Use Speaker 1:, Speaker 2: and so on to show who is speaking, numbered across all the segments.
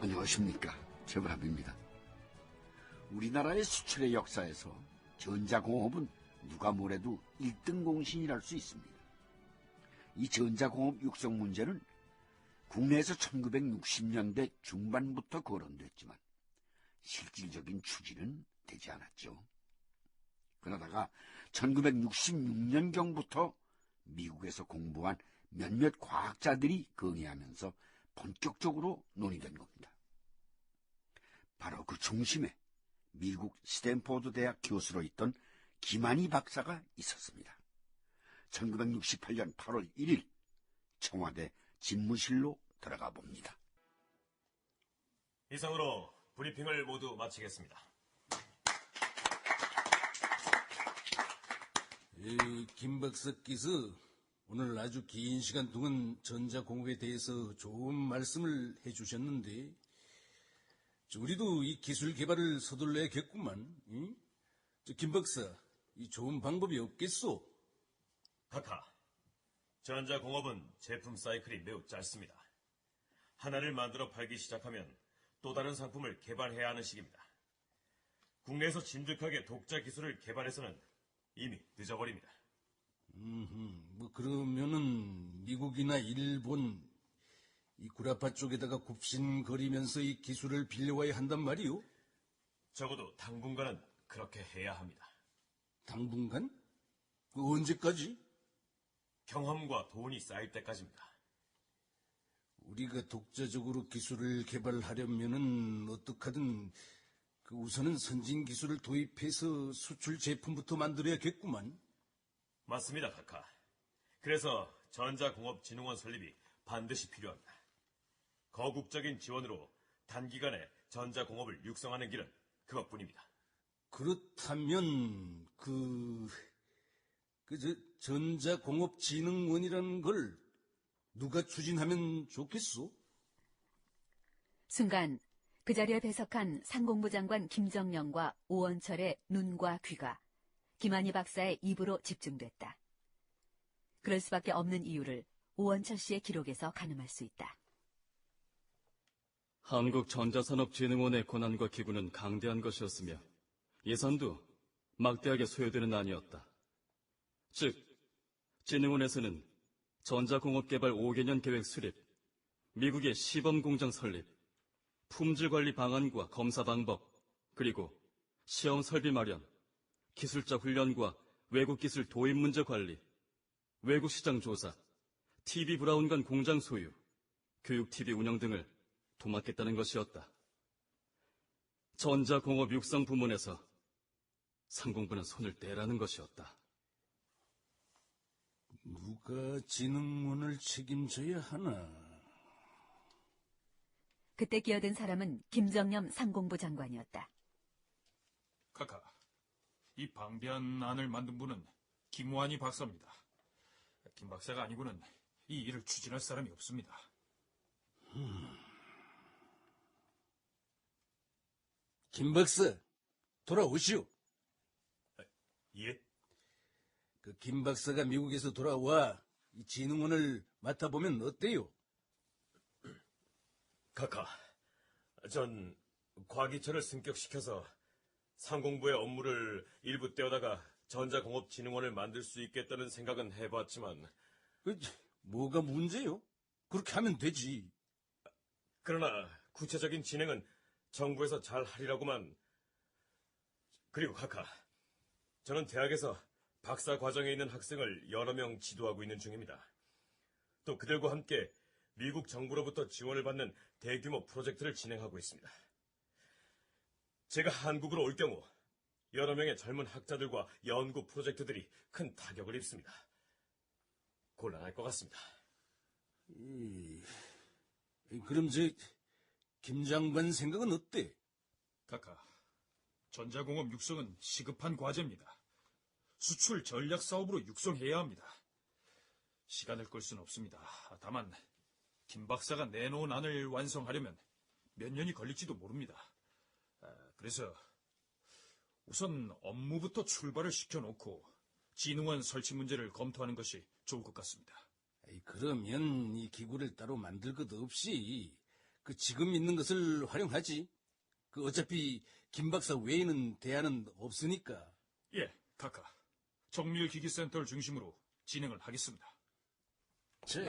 Speaker 1: 안녕하십니까. 최불암입니다. 우리나라의 수출의 역사에서 전자공업은 누가 뭐래도 1등 공신이랄 수 있습니다. 이 전자공업 육성 문제는 국내에서 1960년대 중반부터 거론됐지만 실질적인 추진은 되지 않았죠. 그러다가 1966년경부터 미국에서 공부한 몇몇 과학자들이 건의하면서 본격적으로 논의된 겁니다. 바로 그 중심에 미국 스탠포드 대학 교수로 있던 김한희 박사가 있었습니다. 1968년 8월 1일 청와대 집무실로 들어가 봅니다.
Speaker 2: 이상으로 브리핑을 모두 마치겠습니다.
Speaker 3: 김 박사께서 오늘 아주 긴 시간 동안 전자공업에 대해서 좋은 말씀을 해주셨는데 우리도 이 기술 개발을 서둘러야겠구만. 응? 김 박사, 이 좋은 방법이 없겠소?
Speaker 2: 카카, 전자공업은 제품 사이클이 매우 짧습니다. 하나를 만들어 팔기 시작하면 또 다른 상품을 개발해야 하는 시기입니다. 국내에서 진득하게 독자 기술을 개발해서는 이미 늦어버립니다.
Speaker 3: 그러면은 미국이나 일본 이 구라파 쪽에다가 굽신거리면서 이 기술을 빌려와야 한단 말이오?
Speaker 2: 적어도 당분간은 그렇게 해야 합니다.
Speaker 3: 당분간? 언제까지?
Speaker 2: 경험과 돈이 쌓일 때까지입니다.
Speaker 3: 우리가 독자적으로 기술을 개발하려면은 어떡하든 우선은 선진 기술을 도입해서 수출 제품부터 만들어야겠구만.
Speaker 2: 맞습니다, 카카. 그래서 전자공업진흥원 설립이 반드시 필요합니다. 거국적인 지원으로 단기간에 전자공업을 육성하는 길은 그것뿐입니다.
Speaker 3: 그렇다면 전자공업진흥원이라는 걸 누가 추진하면 좋겠소?
Speaker 4: 순간 그 자리에 배석한 상공부 장관 김정영과 오원철의 눈과 귀가 김한희 박사의 입으로 집중됐다. 그럴 수밖에 없는 이유를 오원철 씨의 기록에서 가늠할 수 있다.
Speaker 5: 한국전자산업진흥원의 권한과 기구는 강대한 것이었으며 예산도 막대하게 소요되는 안이었다. 즉, 진흥원에서는 전자공업개발 5개년 계획 수립, 미국의 시범공장 설립, 품질관리 방안과 검사 방법, 그리고 시험 설비 마련, 기술자 훈련과 외국 기술 도입 문제 관리, 외국 시장 조사, TV 브라운관 공장 소유, 교육 TV 운영 등을 도맡겠다는 것이었다. 전자공업 육성 부문에서 상공부는 손을 떼라는 것이었다.
Speaker 3: 누가 진흥원을 책임져야 하나?
Speaker 4: 그때 끼어든 사람은 김정염 상공부 장관이었다.
Speaker 6: 카카, 이 방대한 안을 만든 분은 김환희 박사입니다. 김 박사가 아니고는 이 일을 추진할 사람이 없습니다.
Speaker 3: 김 박사, 돌아오시오.
Speaker 2: 예?
Speaker 3: 김 박사가 미국에서 돌아와 이 진흥원을 맡아보면 어때요?
Speaker 2: 카카, 전 과기처를 승격시켜서 상공부의 업무를 일부 떼어다가 전자공업진흥원을 만들 수 있겠다는 생각은 해봤지만
Speaker 3: 뭐가 문제요? 그렇게 하면 되지.
Speaker 2: 그러나 구체적인 진행은 정부에서 잘 하리라고만. 그리고 카카, 저는 대학에서 박사 과정에 있는 학생을 여러 명 지도하고 있는 중입니다. 또 그들과 함께 미국 정부로부터 지원을 받는 대규모 프로젝트를 진행하고 있습니다. 제가 한국으로 올 경우 여러 명의 젊은 학자들과 연구 프로젝트들이 큰 타격을 입습니다. 곤란할 것 같습니다.
Speaker 3: 그럼 김 장관 생각은 어때?
Speaker 6: 카카, 전자공업 육성은 시급한 과제입니다. 수출 전략 사업으로 육성해야 합니다. 시간을 끌 수는 없습니다. 다만 김 박사가 내놓은 안을 완성하려면 몇 년이 걸릴지도 모릅니다. 그래서 우선 업무부터 출발을 시켜놓고 진흥원 설치 문제를 검토하는 것이 좋을 것 같습니다.
Speaker 3: 그러면 이 기구를 따로 만들 것 없이 그 지금 있는 것을 활용하지. 그 어차피 김 박사 외에는 대안은 없으니까.
Speaker 6: 예, 카카. 정밀기기센터를 중심으로 진행을 하겠습니다.
Speaker 3: 자,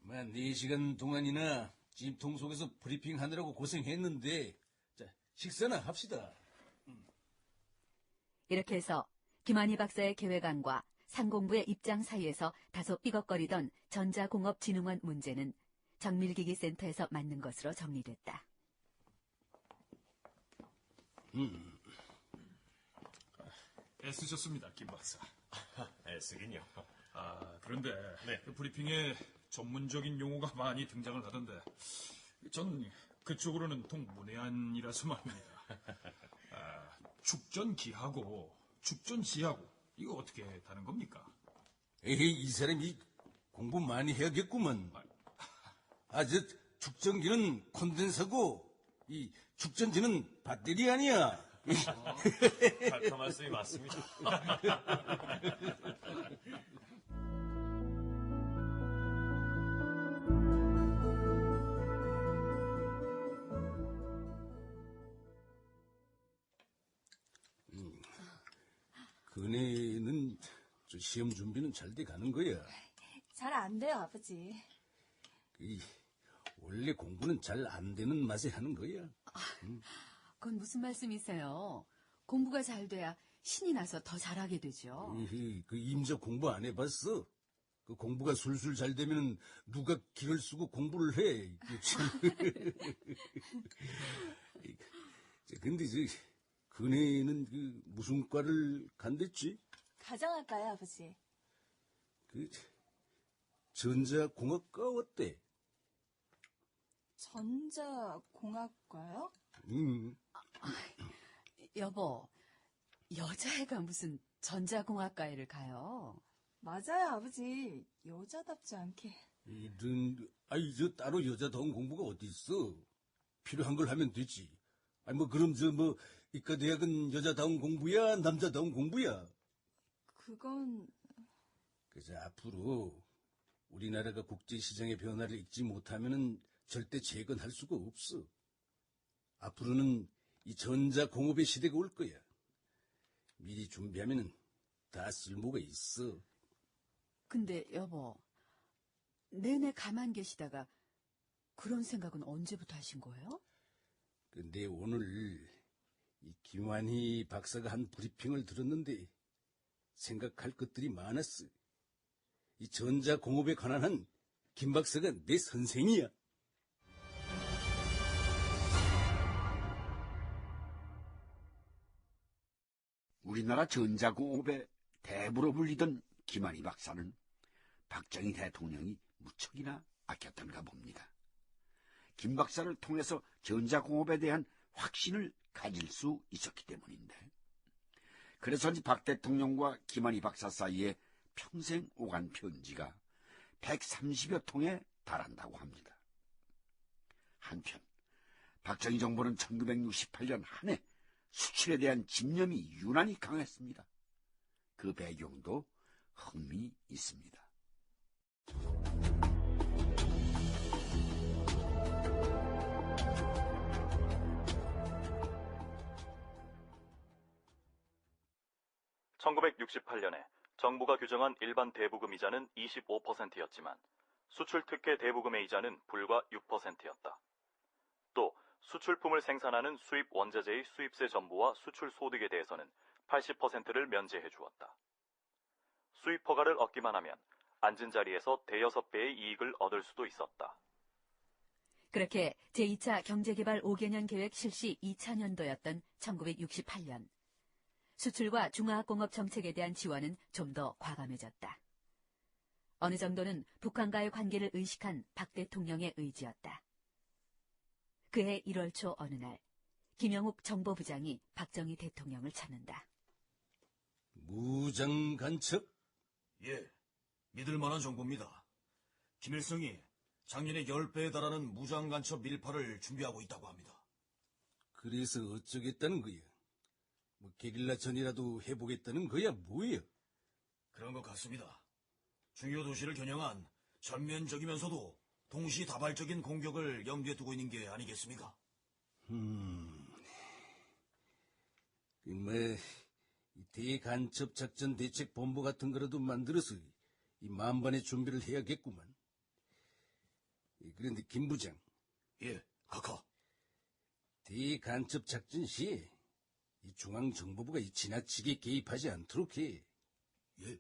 Speaker 3: 만 4시간 동안이나 찜통 속에서 브리핑 하느라고 고생했는데, 자, 식사나 합시다.
Speaker 4: 이렇게 해서 김한희 박사의 계획안과 상공부의 입장 사이에서 다소 삐걱거리던 전자공업진흥원 문제는 정밀기기센터에서 맞는 것으로 정리됐다.
Speaker 6: 애쓰셨습니다, 김 박사.
Speaker 2: 애쓰긴요.
Speaker 6: 그런데
Speaker 2: 네.
Speaker 6: 그 브리핑에 전문적인 용어가 많이 등장을 하던데 전 그쪽으로는 통문외한이라서 말입니다. 축전기하고 축전지하고 이거 어떻게 다른 겁니까?
Speaker 3: 에이, 이 사람이 공부 많이 해야겠구먼. 축전기는 콘덴서고, 이 축전지는 배터리 아니야.
Speaker 2: 카카 말씀이 맞습니다.
Speaker 3: 그네는 저 시험 준비는 잘 돼 가는 거야.
Speaker 7: 잘 안 돼요, 아버지.
Speaker 3: 원래 공부는 잘 안 되는 맛에 하는 거야.
Speaker 4: 그건 무슨 말씀이세요? 공부가 잘 돼야 신이 나서 더 잘하게 되죠.
Speaker 3: 그 임자 공부 안 해봤어? 그 공부가 술술 잘 되면 누가 기를 쓰고 공부를 해. 이게 참. 근데 그네는 그 무슨 과를 간댔지?
Speaker 7: 가정할까요, 아버지?
Speaker 3: 그 전자공학과 어때?
Speaker 7: 전자공학과요?
Speaker 4: 여보, 여자애가 무슨 전자공학과에를 가요?
Speaker 7: 맞아요, 아버지. 여자답지 않게.
Speaker 3: 따로 여자다운 공부가 어디 있어? 필요한 걸 하면 되지. 그럼 이과대학은 여자다운 공부야, 남자다운 공부야?
Speaker 7: 그건
Speaker 3: 그래서 앞으로 우리나라가 국제시장의 변화를 읽지 못하면은 절대 재건할 수가 없어. 앞으로는 이 전자공업의 시대가 올 거야. 미리 준비하면은 다 쓸모가 있어.
Speaker 4: 근데 여보, 내내 가만 계시다가 그런 생각은 언제부터 하신 거예요?
Speaker 3: 근데 오늘 이 김환희 박사가 한 브리핑을 들었는데 생각할 것들이 많았어. 이 전자공업에 관한 한 김 박사가 내 선생이야.
Speaker 1: 우리나라 전자공업의 대부로 불리던 김한희 박사는 박정희 대통령이 무척이나 아꼈던가 봅니다. 김 박사를 통해서 전자공업에 대한 확신을 가질 수 있었기 때문인데, 그래서인지 박 대통령과 김한희 박사 사이에 평생 오간 편지가 130여 통에 달한다고 합니다. 한편 박정희 정부는 1968년 한 해 수출에 대한 집념이 유난히 강했습니다. 그 배경도 흥미 있습니다.
Speaker 8: (1968년에) 정부가 규정한 일반 대부금 이자는 25%였지만 수출 특혜 대부금의 이자는 불과 6%였다. 또 수출품을 생산하는 수입 원자재의 수입세 전부와 수출 소득에 대해서는 80%를 면제해 주었다. 수입 허가를 얻기만 하면 앉은 자리에서 대여섯 배의 이익을 얻을 수도 있었다.
Speaker 4: 그렇게 제2차 경제개발 5개년 계획 실시 2차년도였던 1968년. 수출과 중화학공업 정책에 대한 지원은 좀 더 과감해졌다. 어느 정도는 북한과의 관계를 의식한 박 대통령의 의지였다. 그해 1월 초 어느 날, 김영욱 정보부장이 박정희 대통령을 찾는다.
Speaker 3: 무장 간첩?
Speaker 9: 예, 믿을 만한 정보입니다. 김일성이 작년에 10배에 달하는 무장 간첩 밀파를 준비하고 있다고 합니다.
Speaker 3: 그래서 어쩌겠다는 거야? 게릴라전이라도 해보겠다는 거야, 뭐야?
Speaker 9: 그런 것 같습니다. 중요 도시를 겨냥한 전면적이면서도 동시다발적인 공격을 염두에 두고 있는 게 아니겠습니까?
Speaker 3: 이 대간첩 작전 대책 본부 같은 거라도 만들어서 이 만반의 준비를 해야겠구만. 그런데 김 부장,
Speaker 9: 예, 카카.
Speaker 3: 대간첩 작전 시에 이 중앙정보부가 이 지나치게 개입하지 않도록 해.
Speaker 9: 예?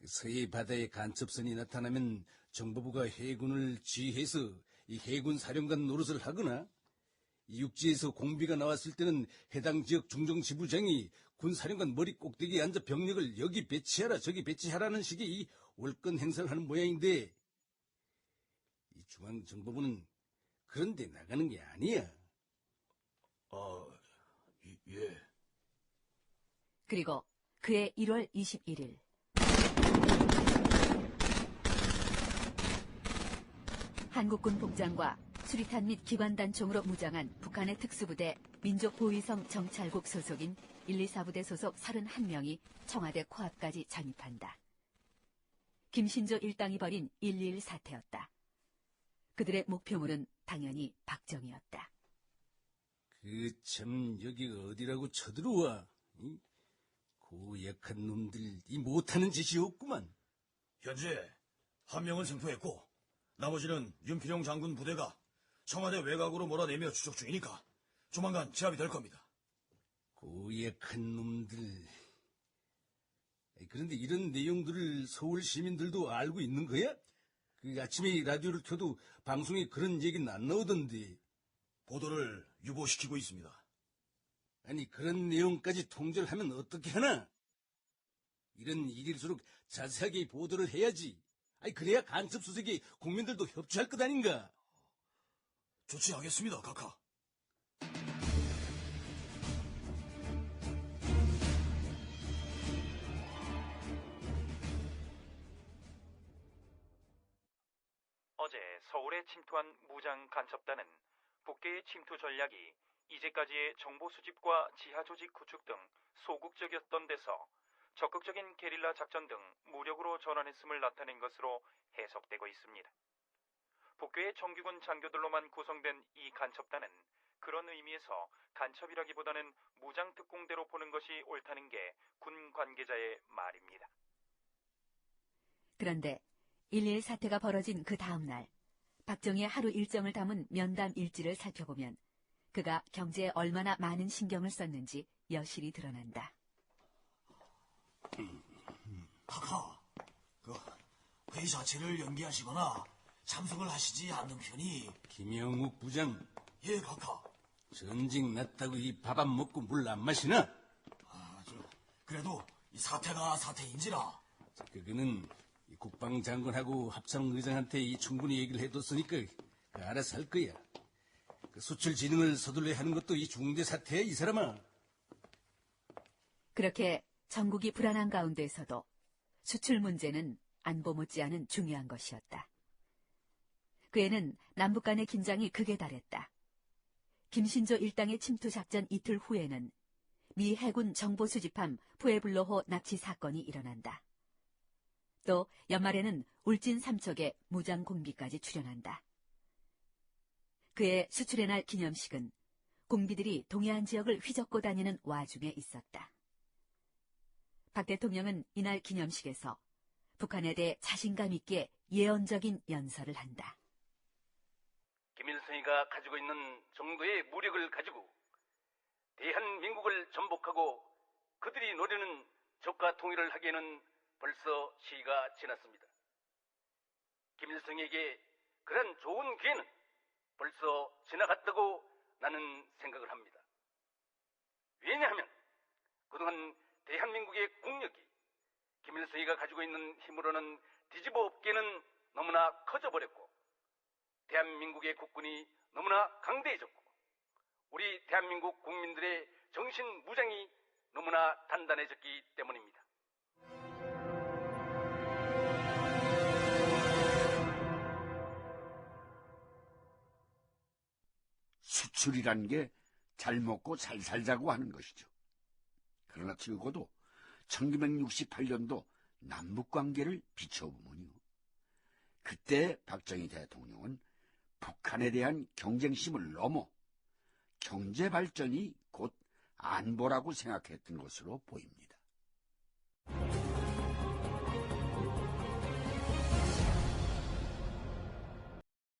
Speaker 3: 서해 바다에 간첩선이 나타나면 정보부가 해군을 지휘해서 이 해군 사령관 노릇을 하거나, 이 육지에서 공비가 나왔을 때는 해당 지역 중정지부장이 군사령관 머리 꼭대기에 앉아 병력을 여기 배치하라 저기 배치하라는 식의 이 월권 행사를 하는 모양인데, 이 중앙정보부는 그런 데 나가는 게 아니야.
Speaker 9: 예.
Speaker 4: 그리고 그해 1월 21일 한국군 복장과 수리탄 및 기관단총으로 무장한 북한의 특수부대 민족보위성 정찰국 소속인 124부대 소속 31명이 청와대 코앞까지 진입한다. 김신조 일당이 벌인 1.21 사태였다. 그들의 목표물은 당연히 박정희였다.
Speaker 3: 참 여기가 어디라고 쳐들어와. 이? 고약한 놈들 이 못하는 짓이 없구만.
Speaker 9: 현재 한 명은 생포했고 나머지는 윤필용 장군 부대가 청와대 외곽으로 몰아내며 추적 중이니까 조만간 제압이 될 겁니다.
Speaker 3: 고약한 놈들. 그런데 이런 내용들을 서울 시민들도 알고 있는 거야? 아침에 라디오를 켜도 방송에 그런 얘기는 안 나오던데.
Speaker 9: 보도를 유보시키고 있습니다.
Speaker 3: 아니 그런 내용까지 통제를 하면 어떻게 하나? 이런 일일수록 자세하게 보도를 해야지. 그래야 간첩 수색에 국민들도 협조할 것 아닌가?
Speaker 9: 조치하겠습니다, 카카.
Speaker 10: 어제 서울에 침투한 무장 간첩단은 북괴의 침투 전략이 이제까지의 정보 수집과 지하 조직 구축 등 소극적이었던 데서 적극적인 게릴라 작전 등 무력으로 전환했음을 나타낸 것으로 해석되고 있습니다. 북괴의 정규군 장교들로만 구성된 이 간첩단은 그런 의미에서 간첩이라기보다는 무장특공대로 보는 것이 옳다는 게 군 관계자의 말입니다.
Speaker 4: 그런데 1.21 사태가 벌어진 그 다음 날 박정희의 하루 일정을 담은 면담 일지를 살펴보면 그가 경제에 얼마나 많은 신경을 썼는지 여실히 드러난다.
Speaker 9: 카카, 회의 자체를 연기하시거나 참석을 하시지 않는 편이.
Speaker 3: 김영욱 부장.
Speaker 9: 예, 카카.
Speaker 3: 전직 났다고 이 밥 안 먹고 물 안 마시나?
Speaker 9: 그래도 이 사태가 사태인지라.
Speaker 3: 그거는 국방장관하고 합참의장한테 충분히 얘기를 해뒀으니까 알아서 할 거야. 수출 진흥을 서둘러야 하는 것도 이 중대 사태야, 이 사람아.
Speaker 4: 그렇게 전국이 불안한 가운데서도 수출 문제는 안보 못지않은 중요한 것이었다. 그에는 남북 간의 긴장이 극에 달했다. 김신조 일당의 침투 작전 이틀 후에는 미 해군 정보 수집함 푸에블로호 납치 사건이 일어난다. 또 연말에는 울진 삼척에 무장 공비까지 출현한다. 그의 수출의 날 기념식은 공비들이 동해안 지역을 휘젓고 다니는 와중에 있었다. 박 대통령은 이날 기념식에서 북한에 대해 자신감 있게 예언적인 연설을 한다.
Speaker 11: 김일성이가 가지고 있는 정도의 무력을 가지고 대한민국을 전복하고 그들이 노리는 적과 통일을 하기에는 벌써 시기가 지났습니다. 김일성에게 그런 좋은 기회는 벌써 지나갔다고 나는 생각을 합니다. 왜냐하면 그동안 대한민국의 국력이 김일성이가 가지고 있는 힘으로는 뒤집어 엎기에는 너무나 커져버렸고 대한민국의 국군이 너무나 강대해졌고 우리 대한민국 국민들의 정신 무장이 너무나 단단해졌기 때문입니다.
Speaker 1: 수출이란 게 잘 먹고 잘 살자고 하는 것이죠. 그러나 적어도 1968년도 남북관계를 비춰보면요. 그때 박정희 대통령은 북한에 대한 경쟁심을 넘어 경제 발전이 곧 안보라고 생각했던 것으로 보입니다.